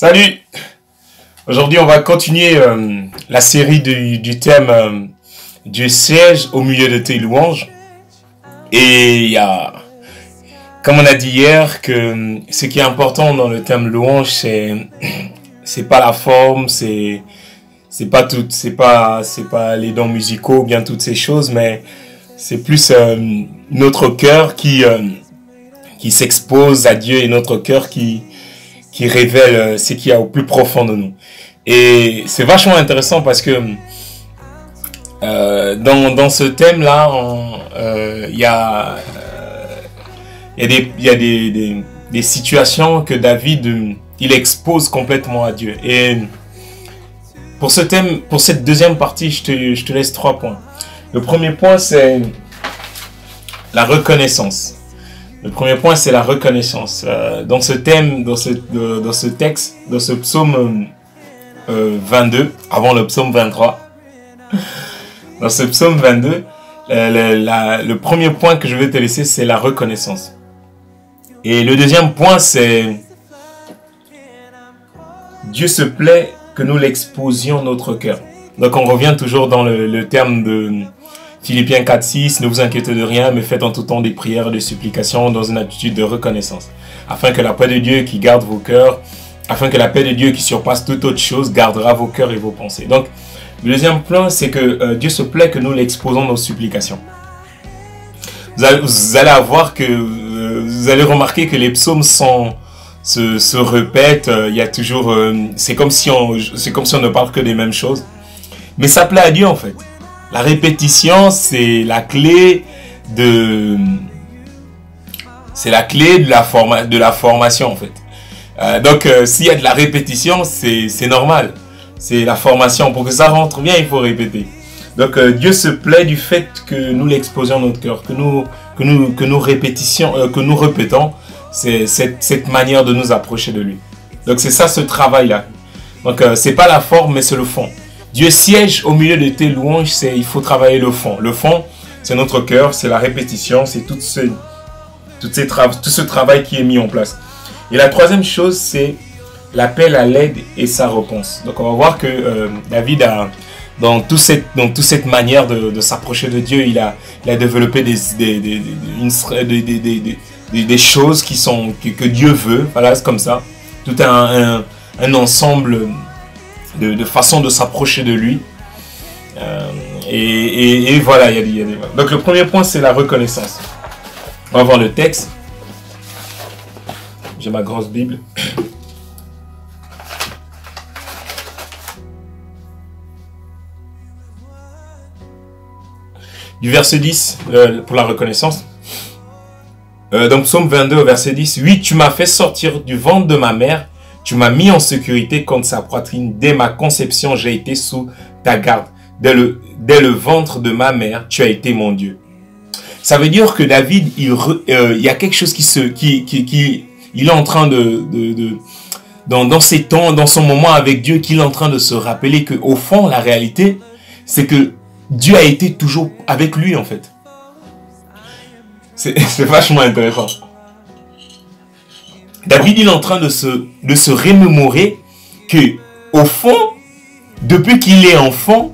Salut! Aujourd'hui, on va continuer la série du thème Dieu siège au milieu de tes louanges. Et il y a, comme on a dit hier, que ce qui est important dans le thème louange, c'est pas la forme, c'est pas tout, c'est pas les dons musicaux, bien toutes ces choses, mais c'est plus notre cœur qui s'expose à Dieu et notre cœur qui révèle ce qu'il y a au plus profond de nous. Et c'est vachement intéressant parce que dans ce thème-là, il y a des situations que David il expose complètement à Dieu. Et pour ce thème, pour cette deuxième partie, je te laisse 3 points. Le premier point, c'est la reconnaissance. Le premier point, c'est la reconnaissance. Dans ce thème, dans ce texte, dans ce psaume 22, avant le psaume 23, dans ce psaume 22, le premier point que je vais te laisser, c'est la reconnaissance. Et le deuxième point, c'est Dieu se plaît que nous l'exposions notre cœur. Donc on revient toujours dans le terme de Philippiens 4:6, ne vous inquiétez de rien, mais faites en tout temps des prières et des supplications dans une attitude de reconnaissance, afin que la paix de Dieu qui garde vos cœurs, afin que la paix de Dieu qui surpasse toute autre chose gardera vos cœurs et vos pensées. Donc, le deuxième plan, c'est que Dieu se plaît que nous l'exposons nos supplications. Vous allez avoir que, vous allez remarquer que les psaumes se répètent. Il y a toujours, c'est comme si on ne parle que des mêmes choses, mais ça plaît à Dieu en fait. La répétition, c'est la clé de la formation en fait. Donc s'il y a de la répétition, c'est normal. C'est la formation. Pour que ça rentre bien, il faut répéter. Donc Dieu se plaît du fait que nous l'exposions notre cœur, que nous répétons cette manière de nous approcher de lui. Donc c'est ça ce travail-là. Donc c'est pas la forme, mais c'est le fond. Dieu siège au milieu de tes louanges, il faut travailler le fond. Le fond, c'est notre cœur, c'est la répétition, c'est tout ce travail qui est mis en place. Et la troisième chose, c'est l'appel à l'aide et sa réponse. Donc on va voir que David a, dans toute cette manière de s'approcher de Dieu, il a développé des choses que Dieu veut. Voilà, c'est comme ça. Tout un ensemble de façon de s'approcher de lui. Et voilà, il y a des... Donc le premier point, c'est la reconnaissance. On va voir le texte. J'ai ma grosse Bible. Du verset 10, pour la reconnaissance. Donc psaume 22 au verset 10. Oui, tu m'as fait sortir du ventre de ma mère. Tu m'as mis en sécurité contre sa poitrine. Dès ma conception, j'ai été sous ta garde. Dès le ventre de ma mère, tu as été mon Dieu. Ça veut dire que David, il y a quelque chose il est en train dans ses temps, dans son moment avec Dieu, qu'il est en train de se rappeler que au fond, la réalité, c'est que Dieu a été toujours avec lui, en fait. C'est vachement intéressant. David, il est en train de se remémorer que, au fond, depuis qu'il est enfant,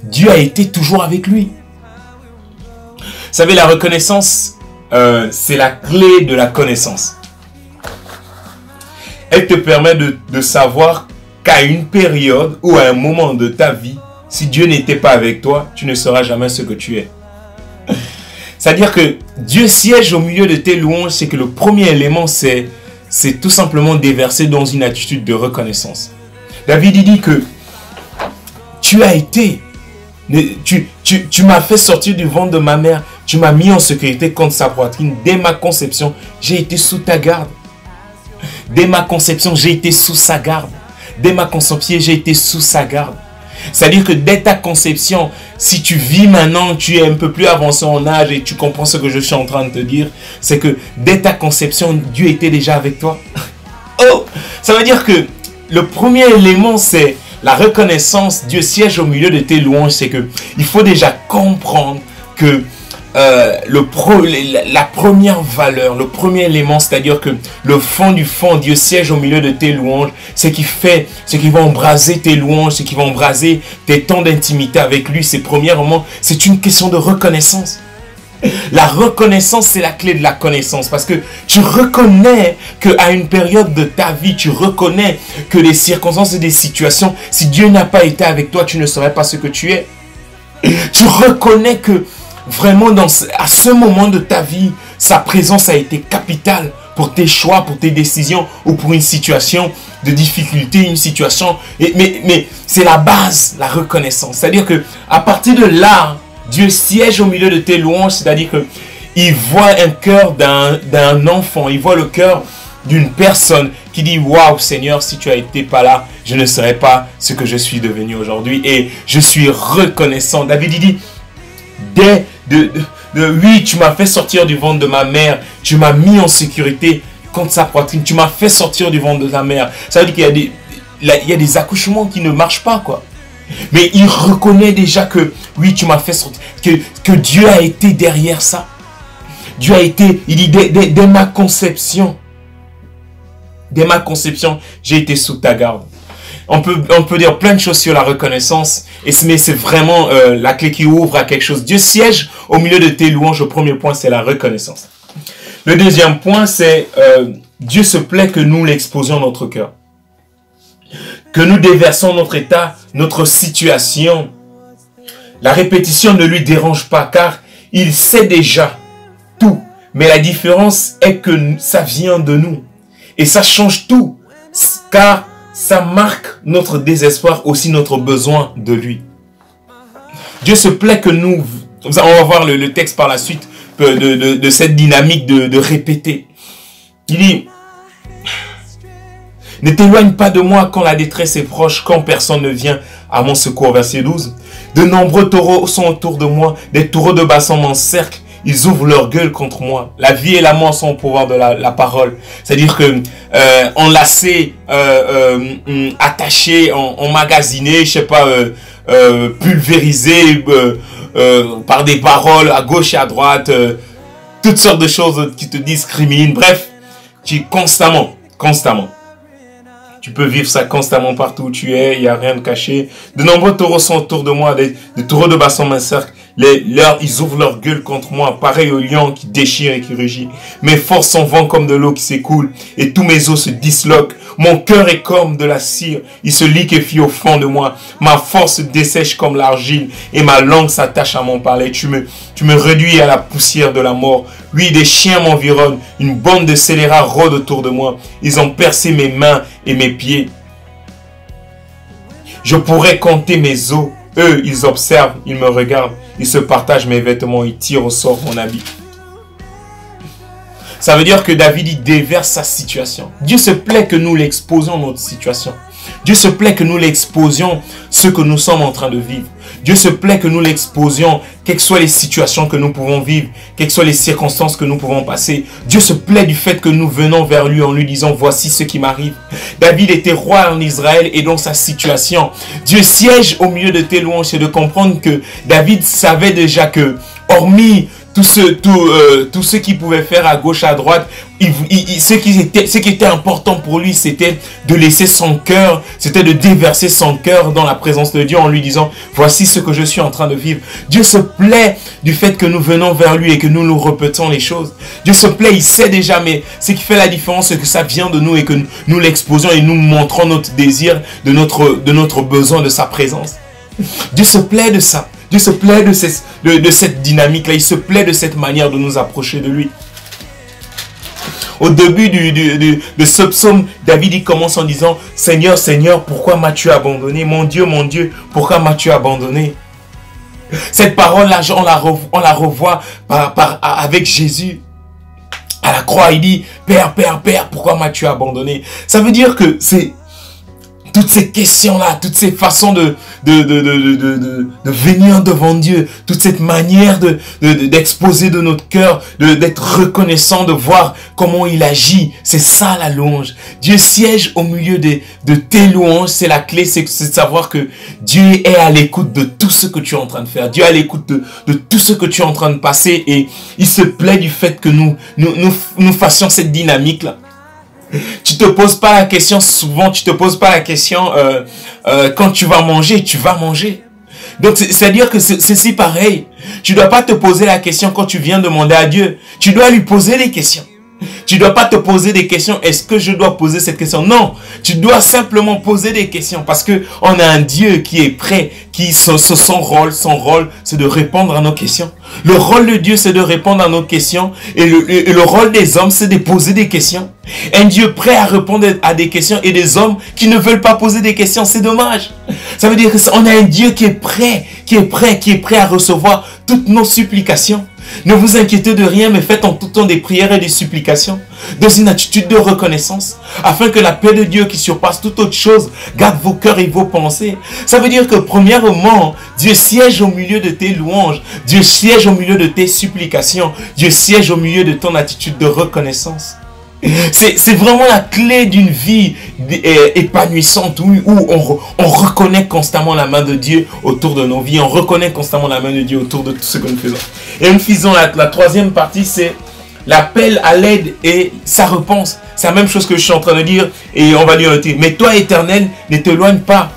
Dieu a été toujours avec lui. Vous savez, la reconnaissance, c'est la clé de la connaissance. Elle te permet de savoir qu'à une période ou à un moment de ta vie, si Dieu n'était pas avec toi, tu ne seras jamais ce que tu es. C'est-à-dire que Dieu siège au milieu de tes louanges, c'est que le premier élément, c'est tout simplement déverser dans une attitude de reconnaissance. David, il dit que tu as été, tu m'as fait sortir du ventre de ma mère, tu m'as mis en sécurité contre sa poitrine. Dès ma conception, j'ai été sous ta garde. Dès ma conception, j'ai été sous sa garde. Dès ma conception, j'ai été sous sa garde. C'est-à-dire que dès ta conception, si tu vis maintenant, tu es un peu plus avancé en âge et tu comprends ce que je suis en train de te dire, c'est que dès ta conception, Dieu était déjà avec toi. Oh, ça veut dire que le premier élément, c'est la reconnaissance. Dieu siège au milieu de tes louanges. C'est que il faut déjà comprendre que la première valeur, le premier élément, c'est-à-dire que le fond du fond, Dieu siège au milieu de tes louanges, ce qui va embraser tes louanges, ce qui va embraser tes temps d'intimité avec lui, c'est premièrement, c'est une question de reconnaissance. La reconnaissance, c'est la clé de la connaissance, parce que tu reconnais qu'à une période de ta vie, tu reconnais que les circonstances et des situations, si Dieu n'a pas été avec toi, tu ne serais pas ce que tu es. Tu reconnais que vraiment, à ce moment de ta vie, sa présence a été capitale pour tes choix, pour tes décisions ou pour une situation de difficulté, une situation. Mais c'est la base, la reconnaissance. C'est-à-dire que à partir de là, Dieu siège au milieu de tes louanges. C'est-à-dire que il voit un cœur d'un enfant, il voit le cœur d'une personne qui dit « Waouh Seigneur, si tu as été pas là, je ne serais pas ce que je suis devenu aujourd'hui. Et je suis reconnaissant. » David, il dit oui, tu m'as fait sortir du ventre de ma mère, tu m'as mis en sécurité contre sa poitrine, tu m'as fait sortir du ventre de ta mère. Ça veut dire qu'il y a des accouchements qui ne marchent pas, quoi. Mais il reconnaît déjà que oui, tu m'as fait sortir, que Dieu a été derrière ça. Dieu a été, il dit, dès ma conception, j'ai été sous ta garde. On peut dire plein de choses sur la reconnaissance, mais c'est vraiment la clé qui ouvre à quelque chose. Dieu siège au milieu de tes louanges. Le premier point, c'est la reconnaissance. Le deuxième point, c'est Dieu se plaît que nous l'exposions notre cœur. Que nous déversons notre état, notre situation. La répétition ne lui dérange pas, car il sait déjà tout. Mais la différence est que ça vient de nous. Et ça change tout, car ça marque notre désespoir, aussi notre besoin de lui. Dieu se plaît que nous... On va voir le texte par la suite de cette dynamique de répéter. Il dit... Ne t'éloigne pas de moi quand la détresse est proche, quand personne ne vient à mon secours. Verset 12. De nombreux taureaux sont autour de moi, des taureaux de bassan m'encerclent. Ils ouvrent leur gueule contre moi. La vie et la mort sont au pouvoir de la parole. C'est-à-dire que enlacés, attachés, emmagasinés, je sais pas, pulvérisés par des paroles à gauche et à droite, toutes sortes de choses qui te discriminent. Bref, constamment. Tu peux vivre ça constamment partout où tu es, il n'y a rien de caché. De nombreux taureaux sont autour de moi, des taureaux de bassan m'encerclent. Ils ouvrent leur gueule contre moi, pareil au lion qui déchire et qui rugit. Mes forces sont vent comme de l'eau qui s'écoule, et tous mes os se disloquent. Mon cœur est comme de la cire, il se liquéfie au fond de moi. Ma force se dessèche comme l'argile, et ma langue s'attache à mon parler. Tu me réduis à la poussière de la mort. Oui, des chiens m'environnent, une bande de scélérats rôde autour de moi. Ils ont percé mes mains et mes pieds. Je pourrais compter mes os. Eux, ils observent, ils me regardent. Ils se partagent mes vêtements, ils tirent au sort mon habit. Ça veut dire que David, il déverse sa situation. Dieu se plaît que nous l'exposions notre situation. Dieu se plaît que nous l'exposions ce que nous sommes en train de vivre. Dieu se plaît que nous l'exposions, quelles que soient les situations que nous pouvons vivre, quelles que soient les circonstances que nous pouvons passer. Dieu se plaît du fait que nous venons vers lui en lui disant, voici ce qui m'arrive. David était roi en Israël et dans sa situation. Dieu siège au milieu de tes louanges. C'est de comprendre que David savait déjà que, hormis tout ce qu'il pouvait faire à gauche, à droite, ce qui était important pour lui, c'était de laisser son cœur, c'était de déverser son cœur dans la présence de Dieu en lui disant, voici ce que je suis en train de vivre. Dieu se plaît du fait que nous venons vers lui et que nous nous répétons les choses. Dieu se plaît, il sait déjà, mais ce qui fait la différence, c'est que ça vient de nous et que nous l'exposons et nous montrons notre désir, de notre besoin de sa présence. Dieu se plaît de ça. Dieu se plaît de cette dynamique-là. Il se plaît de cette manière de nous approcher de lui. Au début de ce psaume, David il commence en disant « Seigneur, Seigneur, pourquoi m'as-tu abandonné? Mon Dieu, pourquoi m'as-tu abandonné ?» Cette parole-là, on la revoit avec Jésus. À la croix, il dit « Père, Père, Père, pourquoi m'as-tu abandonné ?» Ça veut dire que c'est toutes ces questions-là, toutes ces façons de venir devant Dieu, toute cette manière d'exposer de notre cœur, d'être reconnaissant, de voir comment il agit. C'est ça la louange. Dieu siège au milieu de tes louanges. C'est la clé, c'est de savoir que Dieu est à l'écoute de tout ce que tu es en train de faire. Dieu est à l'écoute de tout ce que tu es en train de passer, et il se plaît du fait que nous fassions cette dynamique-là. Tu te poses pas la question, souvent tu te poses pas la question quand tu vas manger. Donc c'est-à-dire que c'est pareil. Tu dois pas te poser la question quand tu viens demander à Dieu. Tu dois lui poser des questions. Tu dois pas te poser des questions. Est-ce que je dois poser cette question? Non, tu dois simplement poser des questions, parce que on a un Dieu qui est prêt, son rôle, c'est de répondre à nos questions. Le rôle de Dieu, c'est de répondre à nos questions, et le rôle des hommes, c'est de poser des questions. Un Dieu prêt à répondre à des questions, et des hommes qui ne veulent pas poser des questions. C'est dommage. Ça veut dire qu'on a un Dieu qui est prêt à recevoir toutes nos supplications. Ne vous inquiétez de rien, mais faites en tout temps des prières et des supplications, dans une attitude de reconnaissance, afin que la paix de Dieu qui surpasse toute autre chose garde vos cœurs et vos pensées. Ça veut dire que premièrement, Dieu siège au milieu de tes louanges, Dieu siège au milieu de tes supplications, Dieu siège au milieu de ton attitude de reconnaissance. C'est vraiment la clé d'une vie épanouissante, où on reconnaît constamment la main de Dieu autour de nos vies. On reconnaît constamment la main de Dieu autour de tout ce que nous faisons. Et nous faisons la troisième partie, c'est l'appel à l'aide et sa réponse. C'est la même chose que je suis en train de dire, et on va lire le titre. Mais toi, Éternel, ne t'éloigne pas.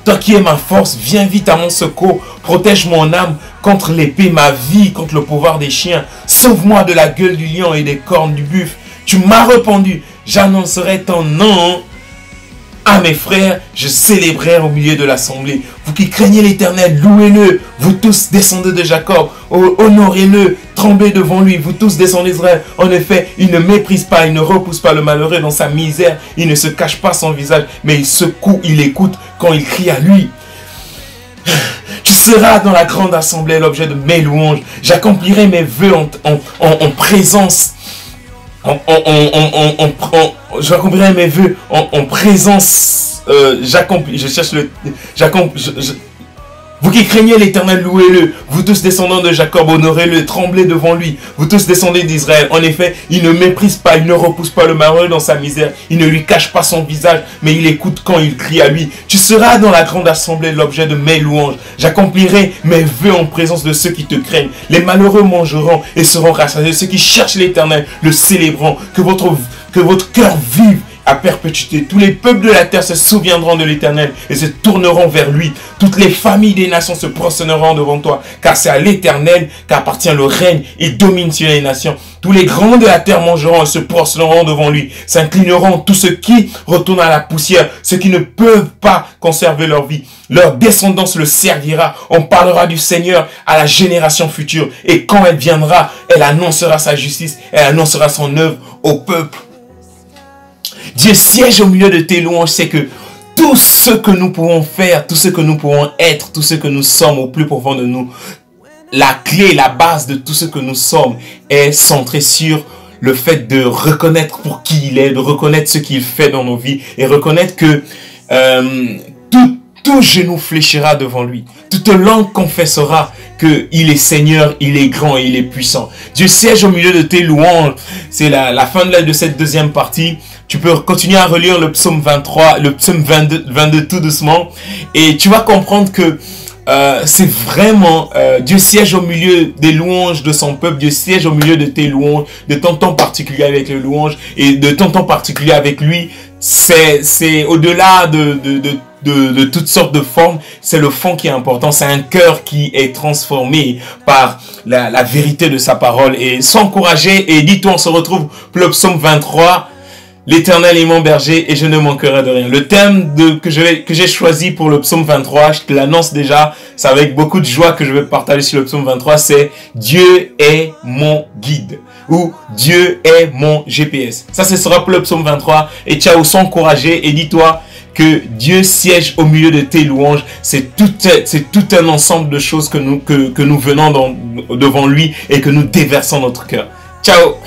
Toi qui es ma force, viens vite à mon secours. Protège mon âme contre l'épée, ma vie contre le pouvoir des chiens. Sauve-moi de la gueule du lion et des cornes du buffle. Tu m'as répondu, j'annoncerai ton nom à mes frères, je célébrerai au milieu de l'assemblée. Vous qui craignez l'Éternel, louez-le. Vous tous descendez de Jacob, honorez-le, tremblez devant lui. Vous tous descendez d'Israël. En effet, il ne méprise pas, il ne repousse pas le malheureux dans sa misère. Il ne se cache pas son visage, mais il secoue, il écoute quand il crie à lui. Tu seras dans la grande assemblée l'objet de mes louanges. J'accomplirai mes vœux en présence. J'accomplirai mes vœux en présence. Vous qui craignez l'Éternel, louez-le. Vous tous descendants de Jacob, honorez-le, tremblez devant lui. Vous tous descendez d'Israël. En effet, il ne méprise pas, il ne repousse pas le malheureux dans sa misère. Il ne lui cache pas son visage, mais il écoute quand il crie à lui. Tu seras dans la grande assemblée l'objet de mes louanges. J'accomplirai mes vœux en présence de ceux qui te craignent. Les malheureux mangeront et seront rassasiés. Ceux qui cherchent l'Éternel le célébreront. Que votre cœur vive à perpétuité. Tous les peuples de la terre se souviendront de l'Éternel et se tourneront vers lui. Toutes les familles des nations se prosterneront devant toi, car c'est à l'Éternel qu'appartient le règne. Il domine sur les nations. Tous les grands de la terre mangeront et se prosterneront devant lui. S'inclineront tous ceux qui retournent à la poussière, ceux qui ne peuvent pas conserver leur vie. Leur descendance le servira. On parlera du Seigneur à la génération future. Et quand elle viendra, elle annoncera sa justice, elle annoncera son œuvre au peuple. Dieu siège au milieu de tes louanges. C'est que tout ce que nous pouvons faire, tout ce que nous pouvons être, tout ce que nous sommes au plus profond de nous, la clé, la base de tout ce que nous sommes est centrée sur le fait de reconnaître pour qui il est, de reconnaître ce qu'il fait dans nos vies et reconnaître que tout genou fléchira devant lui. Toute langue confessera qu'il est Seigneur, il est grand et il est puissant. Dieu siège au milieu de tes louanges. C'est la fin de cette deuxième partie. Tu peux continuer à relire le psaume 23, le psaume 22 tout doucement. Et tu vas comprendre que c'est vraiment Dieu siège au milieu des louanges de son peuple. Dieu siège au milieu de tes louanges, de ton temps particulier avec les louanges et de ton temps particulier avec lui. C'est au-delà de toutes sortes de formes. C'est le fond qui est important. C'est un cœur qui est transformé par la vérité de sa parole. Et sois encouragé et dis-toi, on se retrouve pour le psaume 23. L'Éternel est mon berger et je ne manquerai de rien. Le thème que j'ai choisi pour le psaume 23, je te l'annonce déjà, c'est avec beaucoup de joie que je vais partager sur le psaume 23, c'est Dieu est mon guide ou Dieu est mon GPS. Ça, ce sera pour le psaume 23 et ciao, sois encouragé et dis-toi que Dieu siège au milieu de tes louanges. C'est tout un ensemble de choses que nous venons devant lui et que nous déversons notre cœur. Ciao!